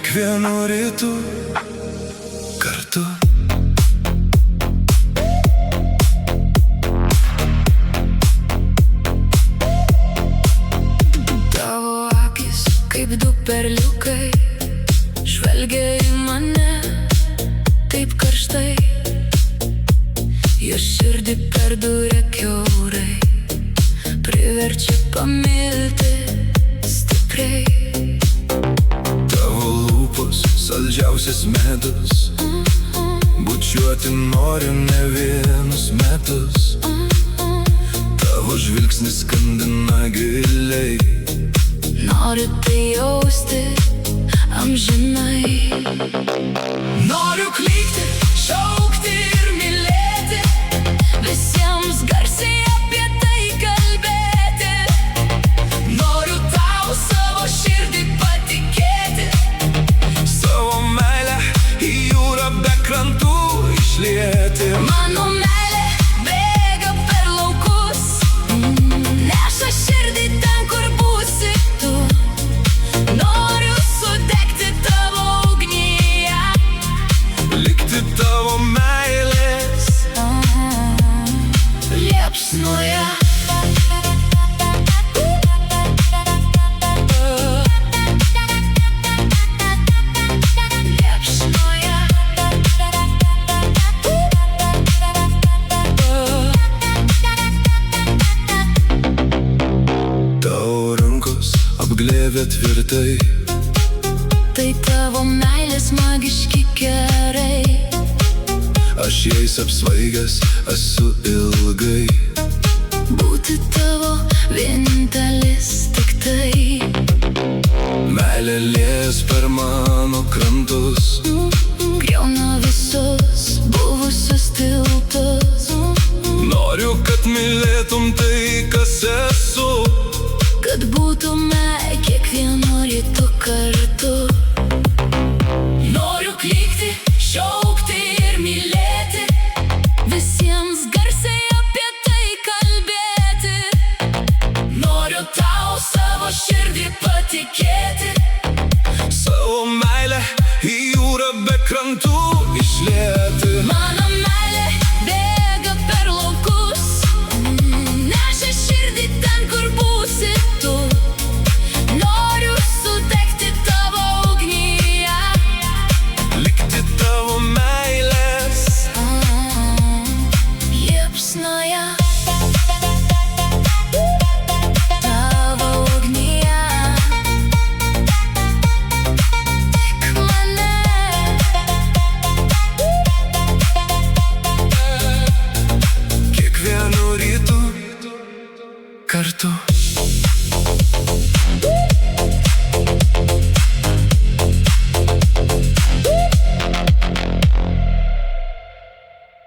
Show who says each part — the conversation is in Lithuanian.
Speaker 1: kiekvienu rytu kartu.
Speaker 2: Tavo akis kaip du perliukai žvelgia į mane taip karštai, jos širdį perduria kiaurai, priverčia pamilti stipriai.
Speaker 1: Tavo lūpos saldžiausias medus, bučiuoti noriu ne vienus metus. Tavo žvilgsnis skandina giliai,
Speaker 2: Noriu tai jausti amžinai. Noriu klykti, šaukti ir mylėti, visiems garsiai apie tai kalbėti. Noriu tau savo širdį patikėti,
Speaker 1: savo meilę į jūrą be krantų išlieti.
Speaker 2: mano meilė bėga per laukus, neša širdį ten, kur būsi tu. Noriu sudegti tavo ugnyje,
Speaker 1: Likti tavo meilės
Speaker 2: liepsnoje. Liepsnoje.
Speaker 1: Tavo rankos apglėbia tvirtai,
Speaker 2: Tai tavo meilės magiški kerai,
Speaker 1: aš jais apsvaigęs esu ilgai.
Speaker 2: būti tavo vienintelis tik tai.
Speaker 1: Meilė lies per mano krantus,
Speaker 2: Griauna visus buvusius tiltus,
Speaker 1: noriu, kad mylėtum tai, kas esu.
Speaker 2: kad būtume kiekvienu rytu kartu. Noriu klykti, šaukti ir mylėti, visiems garsiai apie tai kalbėti. Noriu tau savo širdį patikėti,
Speaker 1: Savo meilę į jūrą be krantų išlieti.
Speaker 2: mano meilė bėga per laukus, neša širdį ten, kur būsi tu. Noriu sudegti tavo ugnyje,
Speaker 1: Likti tavo meilės
Speaker 2: liepsnoje. Tavo ugnyje, tik mane.
Speaker 1: kiekvienu rytu kartu.